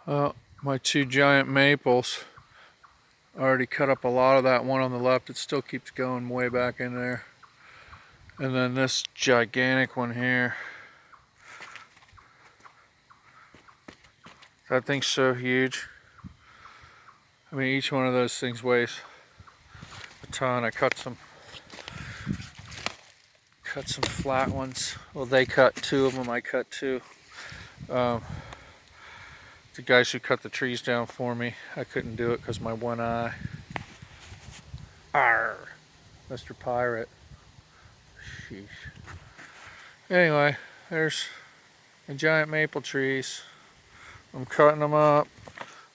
My two giant maples. I already cut up a lot of that one on the left. It still keeps going way back in there. And then this gigantic one here. That thing's so huge. I mean, each one of those things weighs a ton. I cut some flat ones. Well, they cut two of them. I cut two. The guys who cut the trees down for me, I couldn't do it because my one eye. Arr, Mr. Pirate. Sheesh. Anyway, there's the giant maple trees. I'm cutting them up,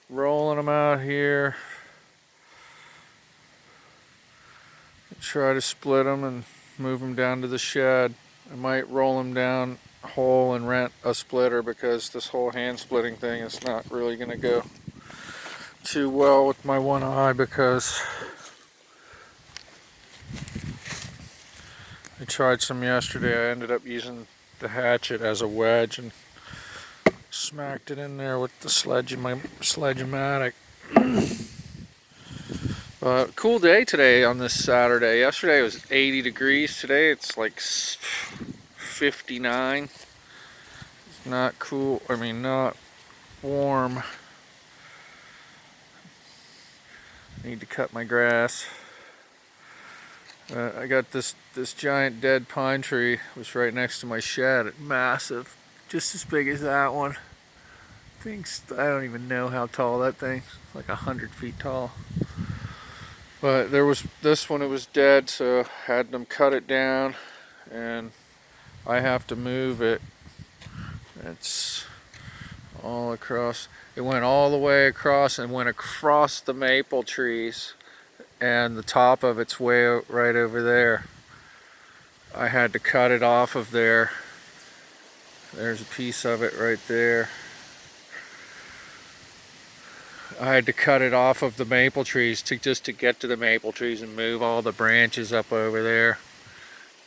rolling them out here. Try to split them and move them down to the shed. I might roll them down whole and rent a splitter because this whole hand splitting thing is not really going to go too well with my one eye, because I tried some yesterday. I ended up using the hatchet as a wedge and smacked it in there with the Sledge-O-Matic. Cool day today on this Saturday. Yesterday it was 80 degrees. Today it's like 59. It's not cool. I mean, not warm. Need to cut my grass. I got this giant dead pine tree. It was right next to my shed. It's massive, just as big as that one. I don't even know how tall that thing. It's like 100 feet tall. But there was this one, it was dead, so I had them cut it down, and I have to move it. It's all across. It went all the way across and went across the maple trees, and the top of it's way right over there. I had to cut it off of there. There's a piece of it right there. I had to cut it off of the maple trees just to get to the maple trees and move all the branches up over there.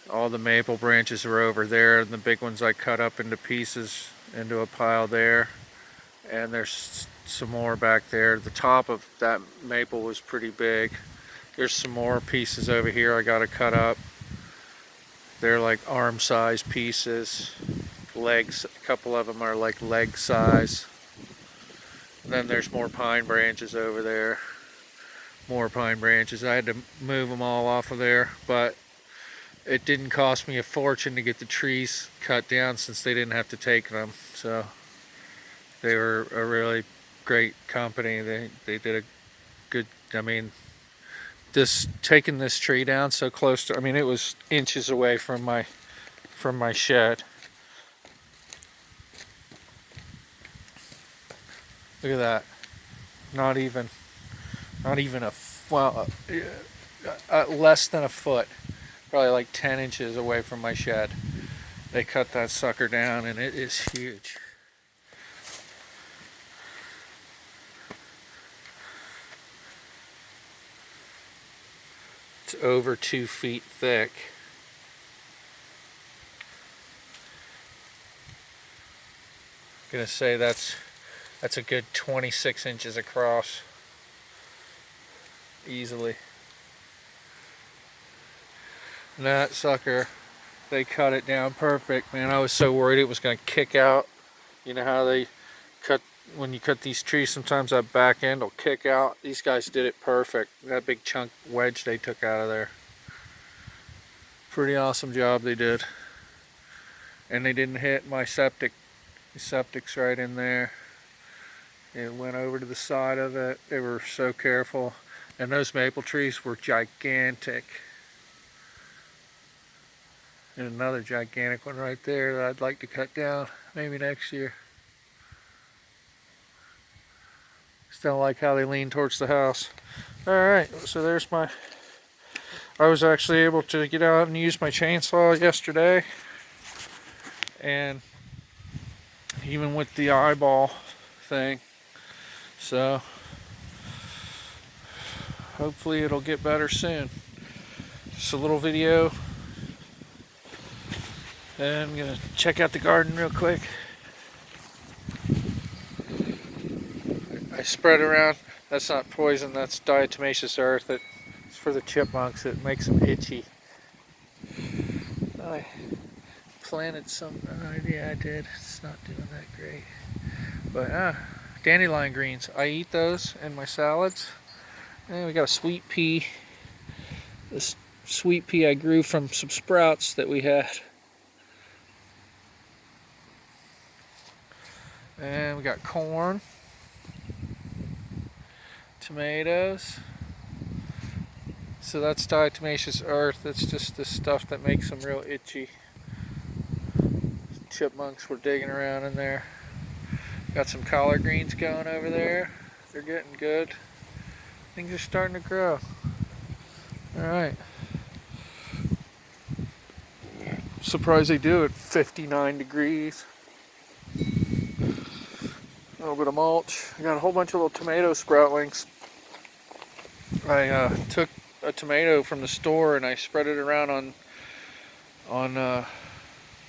All the maple branches are over there, and the big ones I cut up into pieces into a pile there. And there's some more back there. The top of that maple was pretty big. There's some more pieces over here I gotta cut up. They're like arm size pieces. Legs, a couple of them are like leg size. And then there's more pine branches over there. More pine branches. I had to move them all off of there, but it didn't cost me a fortune to get the trees cut down since they didn't have to take them. So they were a really great company. They did a good, I mean, taking this tree down so close to, I mean, it was inches away from my shed. Look at that. Not even less than a foot. Probably like 10 inches away from my shed. They cut that sucker down, and it is huge. It's over 2 feet thick. I'm gonna say that's a good 26 inches across, easily. And that sucker, they cut it down perfect, man. I was so worried it was gonna kick out. You know how they cut, when you cut these trees, sometimes that back end will kick out. These guys did it perfect. That big chunk wedge they took out of there. Pretty awesome job they did. And they didn't hit my septic. The septic's right in there. It went over to the side of it. They were so careful. And those maple trees were gigantic. And another gigantic one right there that I'd like to cut down maybe next year. Just don't like how they lean towards the house. Alright, so there's I was actually able to get out and use my chainsaw yesterday. And even with the eyeball thing. So hopefully it'll get better soon. Just a little video. And I'm gonna check out the garden real quick. I spread around. That's not poison, that's diatomaceous earth. It's for the chipmunks. It makes them itchy. I planted some, yeah I did. It's not doing that great. But dandelion greens, I eat those in my salads. And we got a sweet pea. This sweet pea I grew from some sprouts that we had. And we got corn, tomatoes. So that's diatomaceous earth. It's just the stuff that makes them real itchy. Chipmunks were digging around in there. Got some collard greens going over there. They're getting good. Things are starting to grow. Alright. Surprised they do at 59 degrees. A little bit of mulch. I got a whole bunch of little tomato sproutlings. I took a tomato from the store and I spread it around on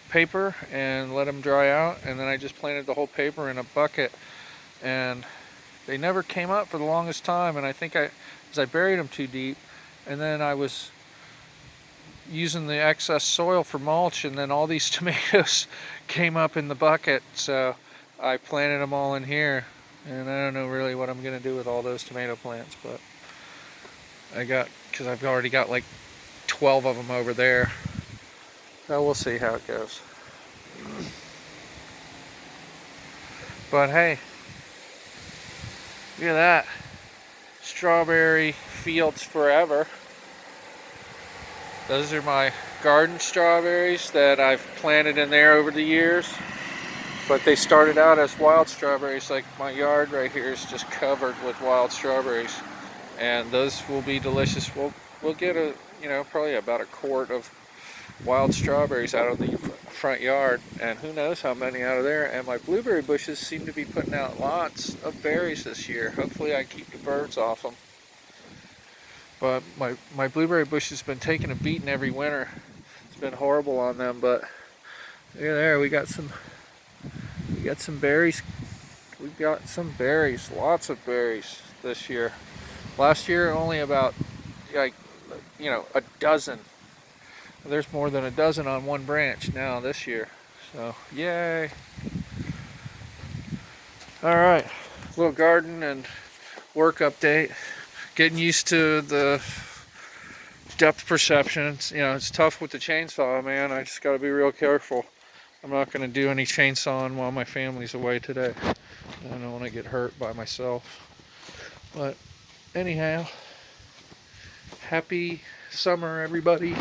paper and let them dry out, and then I just planted the whole paper in a bucket, and they never came up for the longest time, and I think I buried them too deep, and then I was using the excess soil for mulch, and then all these tomatoes came up in the bucket, so I planted them all in here, and I don't know really what I'm going to do with all those tomato plants, but because I've already got like 12 of them over there, so we'll see how it goes. But hey, look at that. Strawberry fields forever. Those are my garden strawberries that I've planted in there over the years. But they started out as wild strawberries. Like my yard right here is just covered with wild strawberries. And those will be delicious. We'll get probably about a quart of wild strawberries out of the front yard, and who knows how many out of there. And my blueberry bushes seem to be putting out lots of berries this year. Hopefully I keep the birds off them. But my blueberry bush has been taking a beating every winter. It's been horrible on them, but look at there, we got some berries. We got some berries, lots of berries this year. Last year only about a dozen. There's more than a dozen on one branch now this year. So, yay. Alright, little garden and work update. Getting used to the depth perception. It's tough with the chainsaw, man. I just got to be real careful. I'm not going to do any chainsawing while my family's away today. I don't want to get hurt by myself. But anyhow, happy summer, everybody.